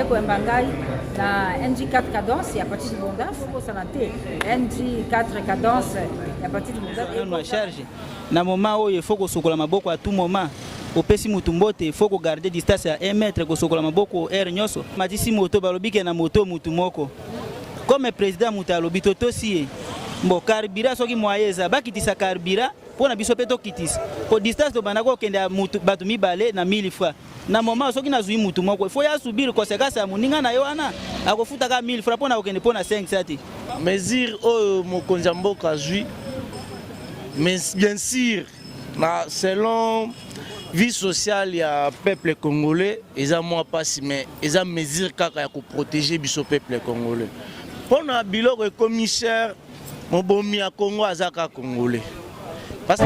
ko embangai na NG4 cadence ya partir de bonda faut sanate NG4 cadence ya partir de bonda na charge na moment oyo il faut ko sokola maboko à tout moment opesi mutu mbote il faut ko garder distance à 1 mètre ko sokola maboko air nyoso matisi moto balobike na moto mutu moko comme président mutu alobi toto si mbo carburant soki moyeza bakitisa carburant pona biso peto kitisa ko distance to banako kende mutu batu mibale na 1000 fois na moment soki nazui mutu moko il faut ya subir conséquence ya muninga na yo wana akofuta ka 1000 francs pona okende pona 5 sati mesure oyo mokonzi mboka zui mais bien sûr na selon vie sociale ya peuple congolais eza moi pas mais eza mesure kaka ya ko protéger biso peuple congolais pona biloko e commissaire mobomi ya Congo azaka congolais parce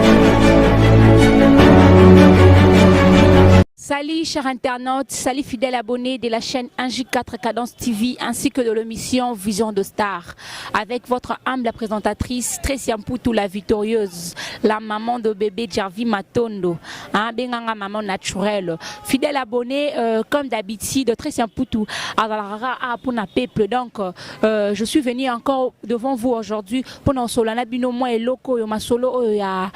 Salut chers internautes, salut fidèles abonnés de la chaîne NG4 Cadence TV ainsi que de l'émission Vision de Star. Avec votre humble présentatrice Tracy Amputu la victorieuse, la maman de bébé Jarvi Matondo, Benganga maman naturelle. Fidèles abonnés, comme d'habitude, Tracy Amputu à Pona Peuple. Donc, je suis venu encore devant vous aujourd'hui pour nous solana bino moi et loco yo masolo ya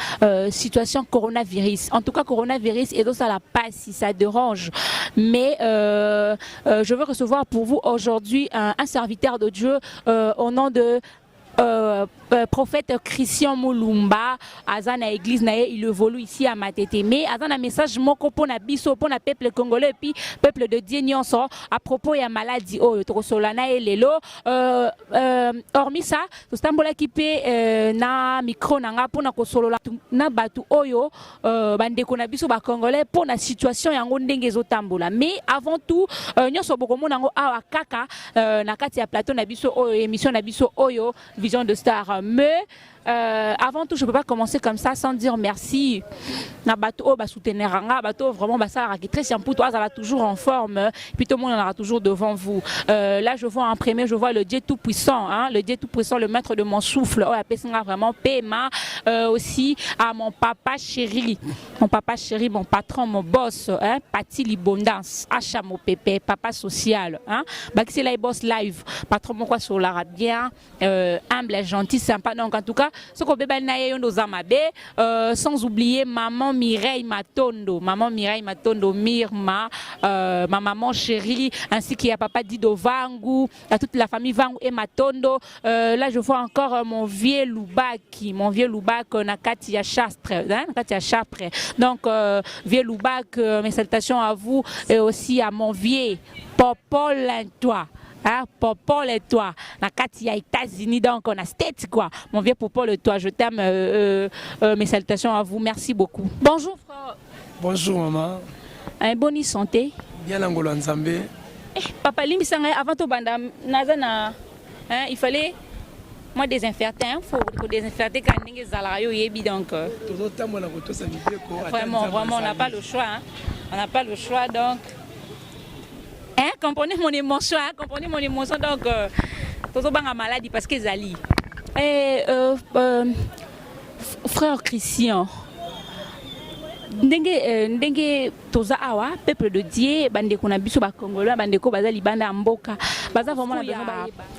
situation coronavirus. En tout cas, coronavirus et donc ça la passe. Ça dérange, mais je veux recevoir pour vous aujourd'hui un serviteur de Dieu au nom de prophète Christian Moulumba. Azana église nae il évolue ici à Matete, mais azana message moko pona biso pona peuple congolais puis peuple de Dieu nyonso à propos ya maladie oyo tokosolana elelo hormis ça tostambola kipe na micro nanga pona kosolola na batu oyo bandeko na biso ba congolais pona situation yango ndenge ezotambola. Mais avant tout nyonso bokomona ngo awa kaka na kati ya plateau na biso oyo émission na biso oyo Vision de Star. Mais avant tout, je ne peux pas commencer comme ça sans dire merci. Na bateau ba soutenir nga bateau vraiment ba ça qui très simple toi ça va toujours en forme puis tout le monde en aura toujours devant vous. Là je vois en premier, je vois le Dieu tout puissant le Dieu tout puissant, le maître de mon souffle. Oh la vraiment paiement aussi à mon papa chéri, mon patron, mon boss Pati Libondance, Acha mon pépé, papa social c'est là boss live, patron mon quoi sur la bien humble, gentil, sympa. Donc en tout cas ce qu'on peut sans oublier maman Mireille Matondo, Mirma, ma maman chérie, ainsi qu'il y a papa Dido Vangu, à toute la famille Vangu et Matondo. Là je vois encore mon vieux Loubaki, Nakati à Chapre. Donc vieux Loubak, mes salutations à vous et aussi à mon vieux Popol toi. Popol et toi, na Katia États-Unis, donc on a state quoi. Mon vieux Popol et toi, je t'aime. Mes salutations à vous, merci beaucoup. Bonjour frère. Bonjour maman. Bonne santé. Bien l'angolo nzambe. Papa Limbisanga avant tout banda nazana il fallait moi désinfecter faut désinfecter quand ndenge zalayo yebi donc vraiment on n'a pas le choix on n'a pas le choix donc comprenez mon émotion, donc tout banga maladie parce que Zali. Frère Christian, ndenge toza awa peuple de Dieu bandeko na biso ba congolais bandeko baza libanda mboka baza vraiment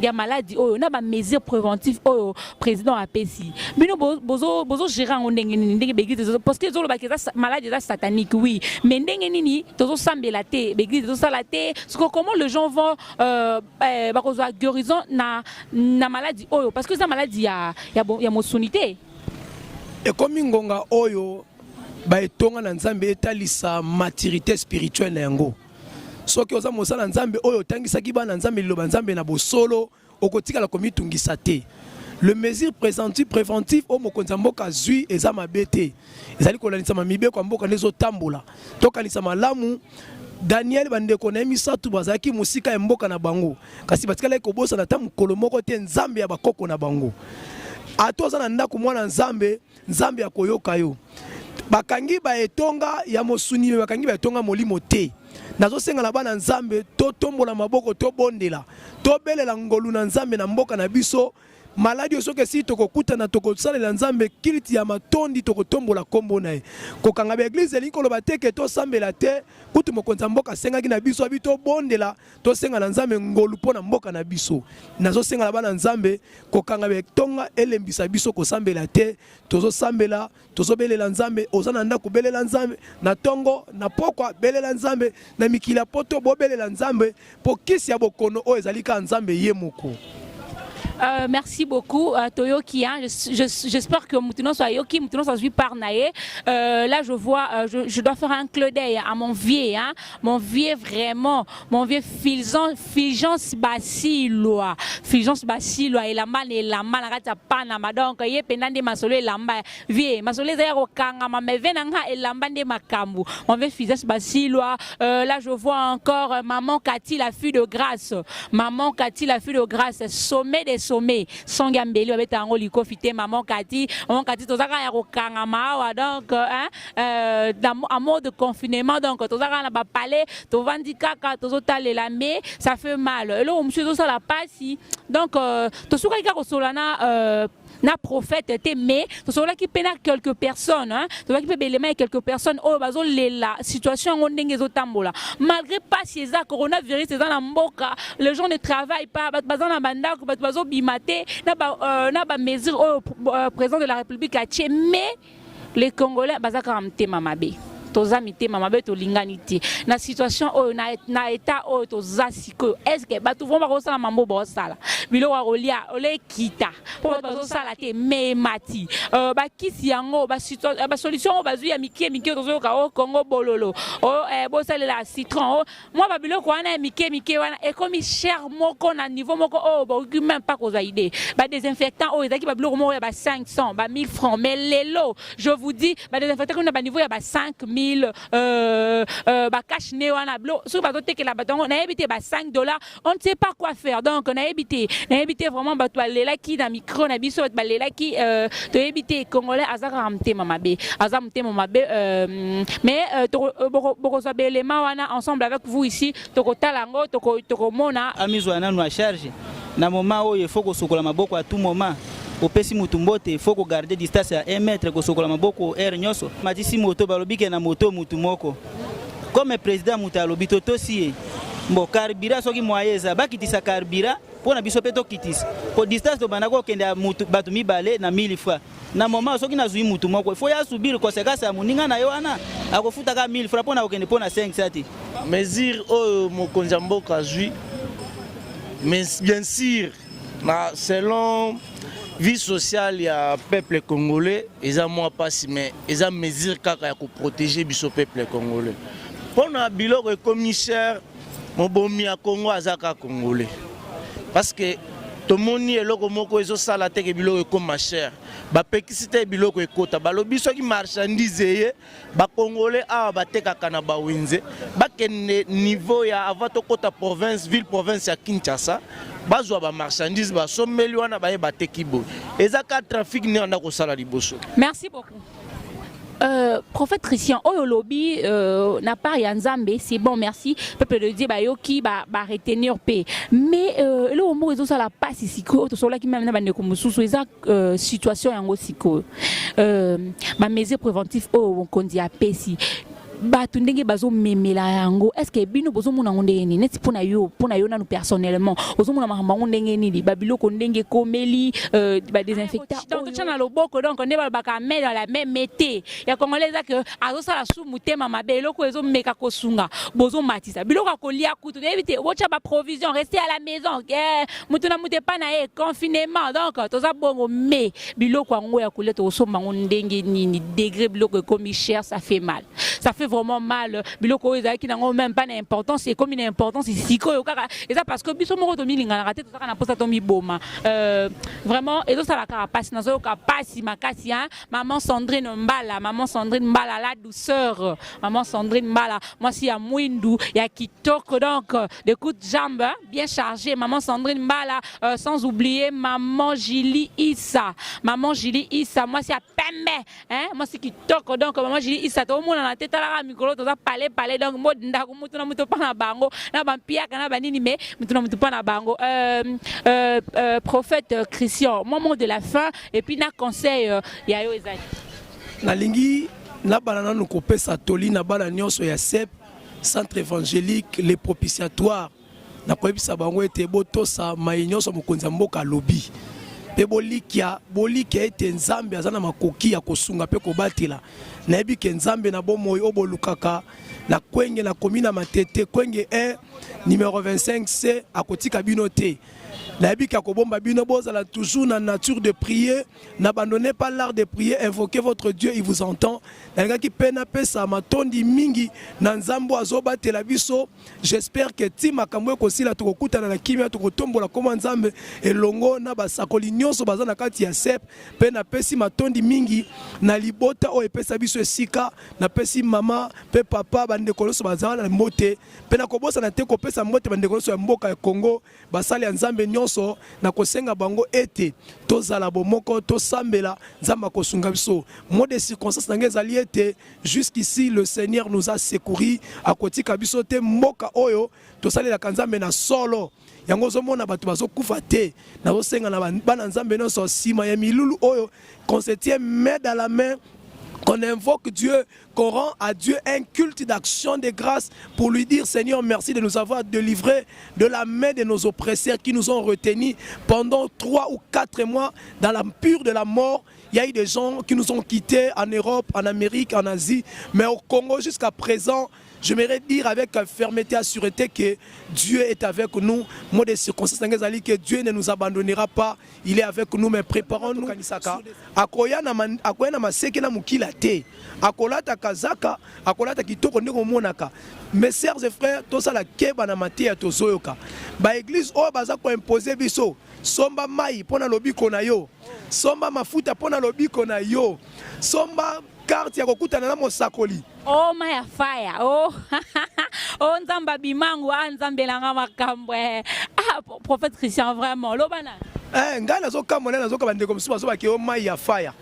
ya maladie oyo na ba mesures préventives oyo président apesi bino bozo gérer ndenge beglise parce que zolo ba maladie za satanique oui mais ndenge nini tozo sambela te beglise tozo sala te comment les gens vont ba kozo guérison na maladie oyo parce que ça maladie ya mosunité et comme ngonga oyo ba etonga na nzambe etalisa maturité spirituelle na yango soki oza mosala nzambe oyo tangisaki bana nzambe liloba nzambe na bosolo okotika la komitungisa te le mesure préventif o mokonza mboka zui eza mabete ezali kolanisa mamibe kwa mboka nezo tambola tokanisa malamu Daniel bandeko na misatu bazaki musika ya mboka na bango kasi batikala ko bosa na tamu kolomoko te nzambe ya bakoko na bango atoza na ndako mwana nzambe ya koyoka yo bakangi ba etonga ya mosuni bakangi ba etonga molimo te nazo senga na bana nzambe to tombola maboko to bondela to belela ngolu na nzambe na mboka na biso maladi soki si tokokutana tokosalela nzambe kiliti ya matondi tokotombola kombo na ye kokanga ba église elingi koloba te ke tosambela te kutu mokonzi ya mboka asengaki na biso abi tobondela tosenga na nzambe ngolu mpo na mboka na biso nazosengala bana nzambe kokanga betonga elembisa biso kosambela te tozosambela tozobelela nzambe oza na ndako belela nzambe na tongo na pokwa belela nzambe na mikila poto bobelela nzambe po kisi ya bokono oyo ezali ka nzambe ye moko. Merci beaucoup, Toyoki. Hein. J'espère que Moutouno soit Yoki, Moutouno soit suivi par Naé. Là, je vois, je dois faire un clin d'œil à mon vieux. Hein. Mon vieux, vraiment, mon vieux Fulgence Basiloa. Fulgence Basiloa. Et la man, la panama. Donc, il y a penande masolo et lamba. Vieux, masolo est au kangama, mais venanga et lamba de makambu. Mon vieux Fulgence Basiloa. Là, je vois encore maman Cathy, la fille de grâce. Maman Cathy, la fille de grâce. Sommet des sommets. Songambeli, avec un liko fité, maman Cathy, tozaka ya kokangama, donc, en mode de confinement, donc, tozaka na ba palais, tovandi kaka, tozotale la mais, ça fait mal. Et là, monsieur, ça la passe, donc, tosuka ika solana, na prophète était mais tosola qui pena quelques personnes hein tosola qui peut belema quelques personnes oh bazo la situation on ndenge zotambola malgré pas ces coronavirus c'est dans la mboka les gens ne travaillent pas bazo na bandako bazo bimate na ba mesure au président de la République a tché mais les Congolais bazaka amtema mabe tozamite mamabe to linganité na situation o na état o tozasiko est-ce que batu vont ba sala mambo ba sala bilo wa rolia ole kita po ba sala te me mati ba kisi yango ba solution ba zuya mike tozo ka o Congo bololo o bo sala la citron moi ba bilo ko wana mike wana et comme cher moko na niveau moko o ba même pas ko za idée ba désinfectant o ezaki ba bilo mo ya ba 500 ba 1000 francs mais lelo je vous dis ba désinfectant na ba niveau ya ba 5000 ba cash ne wana blo sur ba teke la batongo na éviter ba $5 on ne sait pas quoi faire donc na éviter vraiment ba to lela ki na micro na biso ba lela ki to éviter congolais azaka amte mamabe azamte mamabe mais boko so belema wana ensemble avec vous ici toko talango toko mona amizwa nanu a charge na moment oyo il faut ko sokola maboko à tout moment opesi mutu mbote il faut ko garder distance à 1 mètre ko sokola maboko air nyoso matisi moto balobike na moto mutu moko comme président mutu alobi totosi mbo carburant soki moyeza bakitisa carburant pona biso peto kitisa po distance to banako kende mutu batu mibale na 1000 francs na moment soki nazui mutu moko il faut ya subir conséquence ya muninga na yo wana akofuta ka 1000 francs pona okende pona 5 sati mesure o mokonzi ya mboka zui mais bien sûr na selon vie sociale ya peuple congolais eza moi pas mais eza mesure kaka ya ko protéger biso peuple congolais pona biloko commissaire mobomi ya Congo azaka congolais parce que tomoni eloko moko ezo sala te ke biloko comme cher ba pekisite biloko ekota balobi soki marchandise ye ba congolais a batekaka na ba winze ba kene niveau ya avato kota province ville province ya Kinshasa bazwa ba marchandise ba someli wana ba bateki bo ezaka trafic ne anda ko sala liboso. Merci beaucoup. Prophète Christian, oh lobby n'a pas Yanzambe, c'est bon, merci. Peuple de Dieu, yoki ba retenir paix. Mais le mot est aussi la passe ici, tout cela qui même n'a pas comme sous situation en aussi ma mesure préventive oh on dit à paix si. Batu ndenge bazo memela yango est-ce que bino bozo mona ndenge ni neti pona yo nanu personnellement bozo mona mahamba ndenge ni babiloko ndenge komeli ba désinfectant donc tchana loboko donc ne ba ka mettre dans la même mété ya congolais que azo sala sou mutema mabe loko ezo meka kosunga bozo matisa biloko kolia kutu éviter bocha ba provision rester à la maison mutuna mute pas na confinement donc toza bongo mais biloko ngo ya koleta osomba ndenge ni degré biloko comme cher ça fait mal, ça fait vraiment mal biloko ezaki nango même pas d'importance c'est comme une importance ici ko kaka et ça parce que biso moko to milinga na raté to na posa to mi boma vraiment et ça la carapace na zo ka pasi makasi hein maman Sandrine Mbala la douceur maman Sandrine Mbala moi si ya mwindu ya kitoko donc des coups de jambe hein, bien chargé maman Sandrine Mbala sans oublier maman Julie Issa moi si ya pembe hein moi si kitoko donc maman Julie Issa to mona na tête tala mikolo to za parler donc mode ndako mutu na mutu pa na bango na bampiaka na banini mais mutu na mutu pa na bango prophète Christian moment de la fin et puis na conseil ya yo ezali nalingi na banana no kopesa toli na bana nyonso ya CEP centre évangélique les propitiatoires na koyebisa bango ete botosa mai nyonso mokonzi ya mboka lobi pe bolikia ete nzambe aza na makoki ya kosunga pe kobatela nayebi ke nzambe na bomoi obolukaka na kwenge na komina matete kwenge 1 numéro 25C akotika bino te nayebi ka kobomba bino bozala toujours na nature de prier n'abandonnez pas l'art de prier invoquez votre Dieu il vous entend nalingaki pena pesa matondi mingi na nzambo azobatela biso j'espère que ti makambo ekosila tokokutana na kimia tokotombola koma nzambe elongo na basakoli nyonso baza na kati ya CEP pena pesi matondi mingi na libota o epesa biso esika na pesi mama pe papa bandeko nyonso bazala na mbote pena kobosa na te kopesa mbote bandeko nyonso ya mboka ya Congo basali ya nzambe nyonso na kosenga bango ete tozala bomoko tosambela nzamba kosunga biso mode de circonstance nangé ezali ete jusqu'ici le Seigneur nous a secouru akotika biso te mboka oyo tosalela kanzambe na solo yango zomona batu bazokufa te na osenga na bana nzambe nyonso sima ya milulu oyo qu'on se tient main dans la main, qu'on invoque Dieu, qu'on rend à Dieu un culte d'action de grâce pour lui dire Seigneur merci de nous avoir délivrés de la main de nos oppresseurs qui nous ont retenus pendant 3 ou 4 mois dans la pure de la mort. Il y a eu des gens qui nous ont quittés en Europe, en Amérique, en Asie, mais au Congo jusqu'à présent, j'aimerais dire avec fermeté et sûreté que Dieu est avec nous. Moi, des circonstances, que Dieu ne nous abandonnera pas. Il est avec nous, mais préparons-nous. Akoya na maseke na mukila te. Akolata kazaka, akolata kitoko ndeko monaka. Mes sœurs et frères, tout ça la keba na matia tozoyoka. Ba église o baza ko imposer biso. Somba mai pona lobiko na yo. Somba mafuta pona lobiko na yo. Somba carte ya kokutana na mosakoli. Oh my fire. Oh. Oh nzamba bimangu nzambe langa makambo. Ah prophète Christian vraiment lobana. Nga nazo kamona nazo kabande comme ça bazo ba ke oh mai ya fire.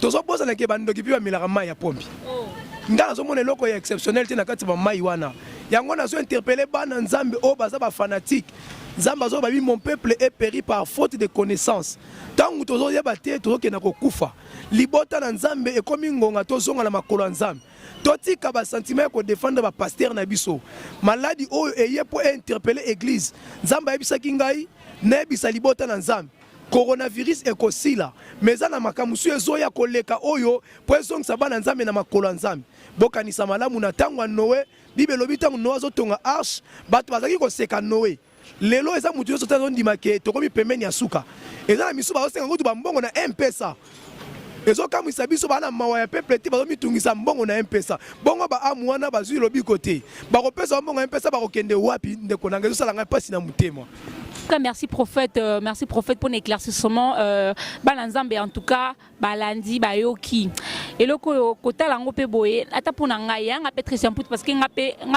Tozo posa na ke bando ki pi ba milaka mai ya pombi. Oh. Nga nazo mona loko ya exceptionnel te na kati ba mai wana. Yango nazo interpeller bana nzambe o baza ba fanatique. Nzamba zo babi mon peuple est péri par faute de connaissance. Tangu tozo yeba te tozo ke na kokufa. Libota na nzambe ekomi ngonga tozonga na makolo nzambe. Totika ba sentiment ko défendre ba pasteur na biso. Maladi oyo eye po interpeller église. Nzamba yebisaki ngai nebisa libota na nzambe. Coronavirus ekosila. Meza na makamusu ezoya koleka oyo po ezongisa bana nzambe na makolo nzambe. Bokanisa malamu na tango Noé, Bible lobi tango Noé azotonga arche, bato bazaki koseka Noé. Lelo eza mutu yoso tazo ndima ke tokomi pembeni ya suka. Eza na misu bazosenga ngutu bambongo na M-Pesa. Ezo kamwisa biso bana mawa ya peuple ti bazo mitungisa mbongo na M-Pesa. Bongo ba amwana bazwi lobi kote. Bakopesa mbongo na M-Pesa bakokende wapi ndeko nanga ezo sala ngai pasi na mutema. Merci prophète pour l'éclaircissement. Balanzambe en tout cas, balandi bayoki. Et le côté lango pe boye, ata pour ngai nga Patricia Mput parce que nga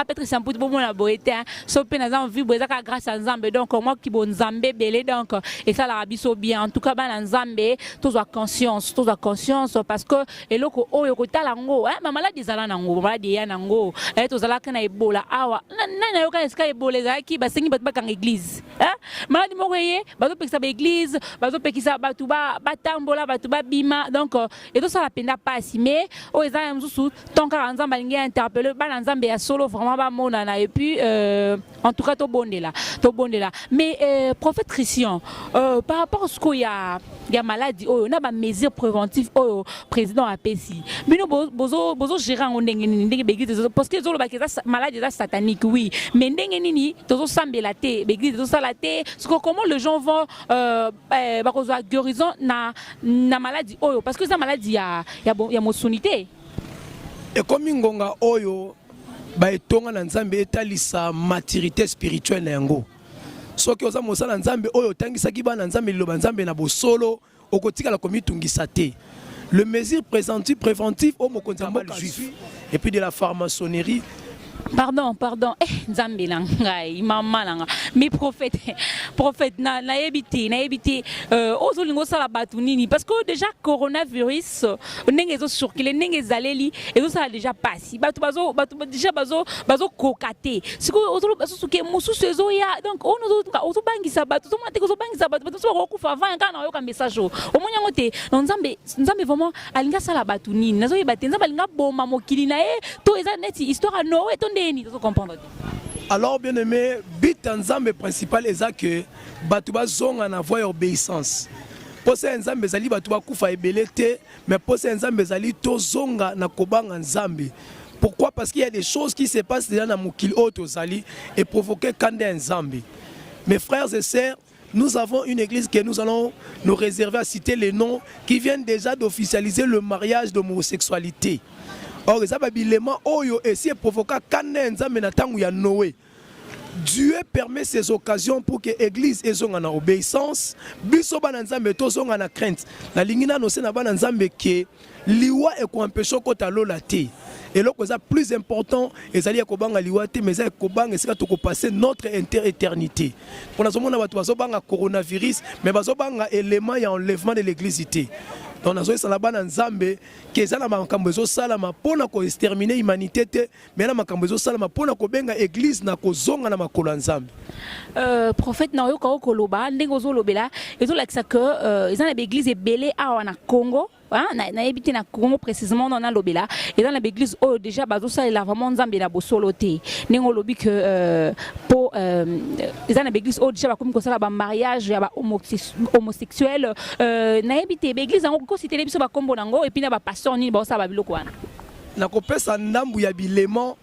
Patricia Mput bo mona boyete, so pe na envie boza ka grâce à Nzambe donc moi qui bon Nzambe belé donc et ça la biso bien. En tout cas balanzambe tous a conscience parce que et le ko yo côté lango ma maladie zala nango, maladie ya nango. Et tous ala kana Ebola awa. Na yo kana ska Ebola za ki ba sengi ba kan église. Maladi mokoye bazo pekisa ba église bazo pekisa batu ba batambola batu ba bima donc et tout ça la penda pas si mais o eza mzusu tonka nzamba lingi interpeller bana nzambe ya solo vraiment ba monana et puis en tout cas to bondela mais prophète Christian par rapport à ce qu'il y a maladie on a ba mesures préventives au président APC bino bozo gérer en ndenge l'église parce que zolo ba maladie satanique oui mais ndenge nini tozo sambela te l'église tozo sala te comment les gens vont guérison na maladie oyo parce que ça maladie ya mosonité et comme ngonga oyo ba etonga na nzambe etalisa maturité spirituelle yango soki oza mosala nzambe oyo tangisaki bana nzambe liloba nzambe na bosolo okotika la komitungisa te le mesure préventif au mokonzi juif et puis de la franc-maçonnerie Pardon. Nzambe langai, mama langa. Mais prophète, na yebiti, ozolingo sala batu nini parce que déjà coronavirus, ndenge zo circuler, ndenge zaleli, ezo sala déjà passé. Batu déjà bazo kokate. Siko ozolo bazo suke mususu ezo ya. Donc on ozo bangisa batu, to mate ko zo bangisa batu so ko fa va ngana yo ka message o. Omonyango te, nzambe vraiment alinga sala batu nini. Nazo yebate nzambe alinga boma mokili na e, to eza neti histoire no et alors bien aimé, but Nzambe principal est que Batouba zong en avoir obéissance. Pour ça Nzambe zali Batouba kufa ebelete, mais pour ça Nzambe zali to zonga na kobanga Nzambe. Pourquoi? Parce qu'il y a des choses qui se passent déjà dans mukil auto zali et provoquer kande Nzambe. Mes frères et sœurs, nous avons une église que nous allons nous réserver à citer les noms qui viennent déjà d'officialiser le mariage d'homosexualité. Or, les ababilements oyo essaient de provoquer Noé. Dieu permet ces occasions pour que l'église ait en obéissance. Biso bananzambe to zonga na crainte. La lingina no sena bananzambe ke liwa e ko empêcher ko talo la te. Et là que ça plus important, ezali ko banga liwa te mais ko banga esika to ko passer notre éternité. Pour nazo mona batu bazo banga coronavirus mais bazo banga élément ya enlèvement de l'église té. Donc nous avons salaba na Nzambe que ça na makambo zo salama pona ko exterminer humanité mais na makambo zo salama pona ko benga église na ko zonga na makolo Nzambe. Prophète na yo ka koloba ndengo zo lobela ezo lakisa que ezana église ebele awa na Congo. Na habité na Congo précisément dans l'obéla et dans l'église oh déjà bazo ça il a vraiment Nzambe na bosoloté nengo lobi que pour dans l'église oh déjà comme ça ba mariage ya ba homosexuel na habité l'église en ko cité biso ba kombo nango et puis na ba pasteur ni ba ça ba biloko wana na kopesa ndambu ya bilemo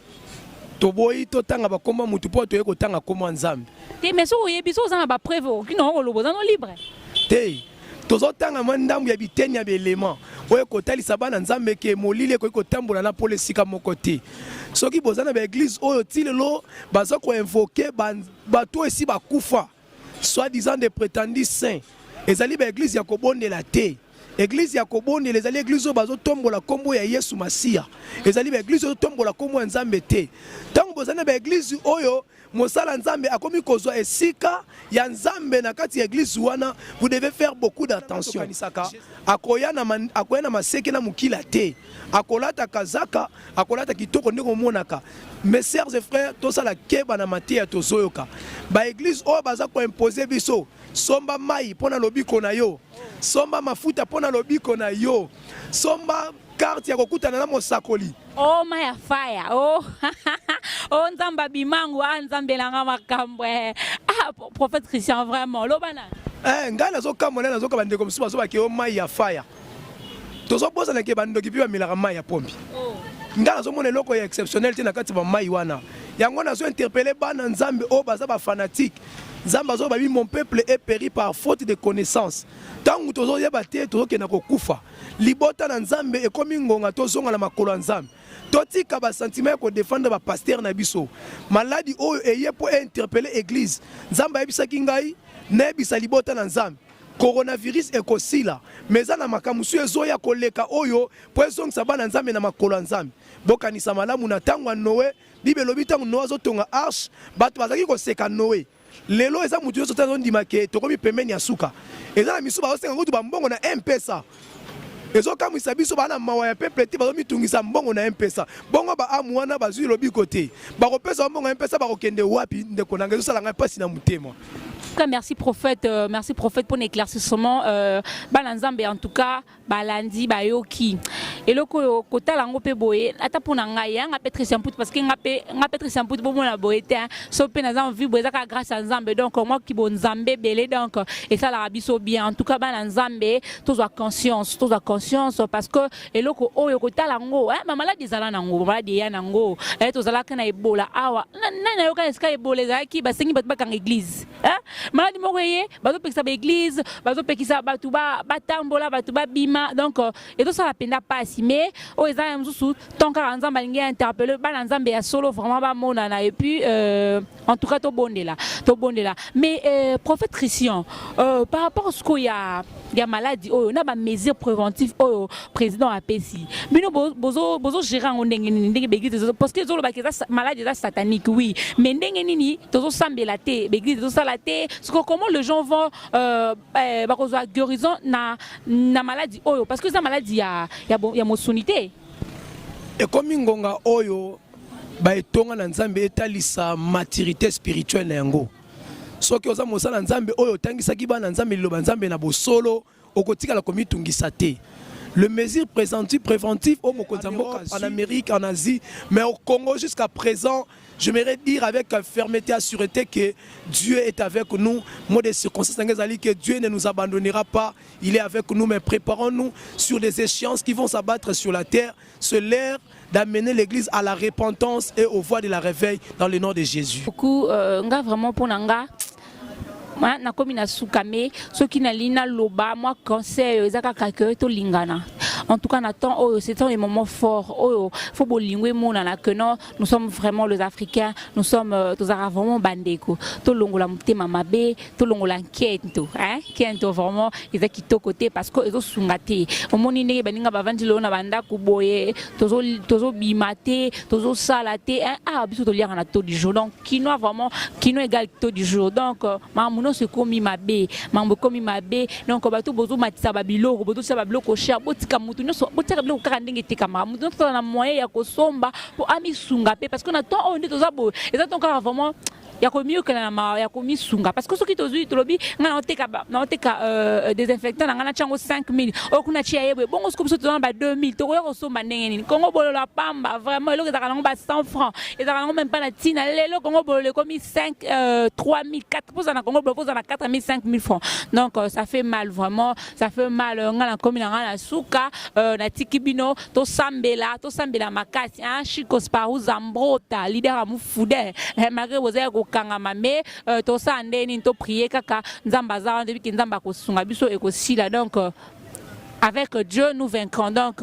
toboyi to tanga ba kombo mutu po to yeko tanga kombo Nzambe te mais so yebiso za ba preuve kino lobo za no libre te tozotanga mandambu ya biteni ya belema oyo kotalisa bana Nzambe ke molile ko tambola na pole sika moko te soki bozana ba église oyo tilelo baza ko invoquer bato esi bakufa soit disant des prétendus saints ezali ba église ya kobondela te église ya kobondela ezali église oyo bazo tombola kombo ya Yesu Masia ezali ba église oyo tombola kombo ya Nzambe te tango bozana ba église oyo Mosala Nzambe akomi kozwa esika ya Nzambe na kati ya église wana vous devez faire beaucoup d'attention akoya na maseke na mukila te akolata kazaka akolata kitoko ndeko monaka mes sœurs et frères to sala keba na matia tozoyoka ba église o baza ko imposer biso somba mai pona lobiko na yo somba mafuta pona lobiko na yo somba carte ya kokutana na mosakoli oh my fire oh oh Nzamba bimangu Nzambe langa makambo prophète Christian vraiment lobana ngana zo kamona nazo ka bandeko msuba zo ba ke oh my fire tozo posa na ke bandoki pi ba milaka mai ya pombi ngana zo mona loko ya exceptionnel te na kati ba mai wana yango nazo interpeller bana Nzambe o baza ba fanatique Nzamba zo ba bi mon peuple est péri par faute de connaissance tangu tozo yeba te tozo ke na kokufa libota na Nzambe e komi ngonga tozonga na makolo Nzambe totika ba sentiment ko défendre ba pasteur na biso maladi oyo eye po interpeller église Nzamba yebisa kingai na yebisa libota na Nzambe coronavirus ekosila meza na makamusu ezoya koleka oyo po ezongisa bana Nzambe na makolo Nzambe bokanisa malamu na tango ya Noé Bible lobi tango Noé azotonga arche bato bazaki koseka Noé lelo eza mutu nyonso tango ndima ke tokomi pembeni ya suka eza na misu bazosenga kutu bambongo na M-Pesa ezo kamwisa biso bana mawa ya peuple te bazo mitungisa mbongo na M-Pesa bongo ba amu wana bazwi lobi kote bakopesa mbongo ya M-Pesa bakokende wapi ndeko nanga ezo sala ngai pasi na mutema. Merci prophète pour l'éclaircissement. Balanzambe en tout cas, balandi bayoki. Et le kota lango pe boye, ata pona ngai nga Patricia Mput parce que nga Patricia Mput bo mona boyete, so pe na zanvi boza ka grâce à Nzambe donc moi qui bon Nzambe belé donc et ça la biso bien. En tout cas balanzambe tozo conscience parce que et le ko oyo kota lango, mama la dizala nango, mama la nango, tozo la kana ebola awa. Na yoka eska ebola za ki basengi bat bakang église. maladi moko ye bazopekisa baeglise bazopekisa bato batambola bato babima donc etosala mpenza pasi mais oyo eza ya mosusu tant kaka nzambe alingi interpelle bana nzambe ya solo vraiment bamonana et puis en tout cas tobondela mais prophète Christian par rapport à ce qu'il y a maladie oyo na ba mesures préventives oyo président apesi bino bozo gérer en ndenge beglise parce que zolo ba maladie est satanique oui mais ndenge nini tozo sambela te beglise tozo sala te comment les gens vont ba kozwa guérison na maladie oyo parce que ça maladie ya mosunité et comme ngonga oyo ba etonga na nzambe etalisa maturité spirituelle na yango soki oza mosala nzambe oyo tangisaki bana nzambe liloba nzambe na bosolo okotikala komitungisa te. Le mesure préventif au en Amérique, en Asie, mais au Congo jusqu'à présent, j'aimerais dire avec fermeté et sûreté que Dieu est avec nous. Moi, des circonstances, que Dieu ne nous abandonnera pas. Il est avec nous, mais préparons-nous sur des échéances qui vont s'abattre sur la terre. C'est l'heure d'amener l'Église à la repentance et aux voies de la réveil dans le nom de Jésus. Beaucoup, vraiment pour Nanga. Na komi na sukame soki na lina loba moi conseil ezaka kaka to lingana en tout cas n'attend c'est un moment fort faut bolingwe monana que non nous sommes vraiment les Africains nous sommes tous vraiment bandeko to longola mutema mabe to longola kento kento vraiment ezaki to côté parce que ezo sungate omoni ndenge baninga bavandi lona banda kuboye tozo bimate tozo salate biso to liaka na to du jour donc kino vraiment kino égal to du jour donc mamuno se komi mabe mambo komi mabe donc bato bozo matisa babiloko bozo sa babiloko cher botika mutu nyonso botika biloko kaka ndenge tekama mutu nyonso na moyen ya kosomba po amisunga pe parce que na temps on dit toza bo eza donc vraiment ya komiyo kana na ya komisunga parce que soki tozui tolobi ngana oteka désinfectant na ngana chango 5000 okuna chia yebwe bongo sikopi so tozana ba 2000 to ko somba ndenge nini Kongo bolola pamba vraiment eloko ezaka nango ba 100 francs ezaka nango même pas na tina lelo Kongo bolole komi 5 3000 4 pour na Kongo bolole na 4000 5000 francs donc ça fait mal vraiment ça fait mal ngana komi na ngana suka na tikibino to sambela makasi Chico Sparou Zambrota leader amufude malgré vous kangama mais to sa ndeni to prier kaka nzamba za depuis que nzamba ko sunga biso e ko sila donc avec Dieu nous vaincrons donc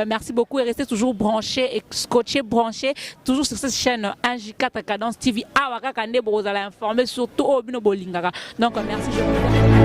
merci beaucoup et restez toujours branchés et scotchés branchés toujours sur cette chaîne NJ4 Cadence TV awaka kande bozala informer surtout au bino bolingaka donc merci je vous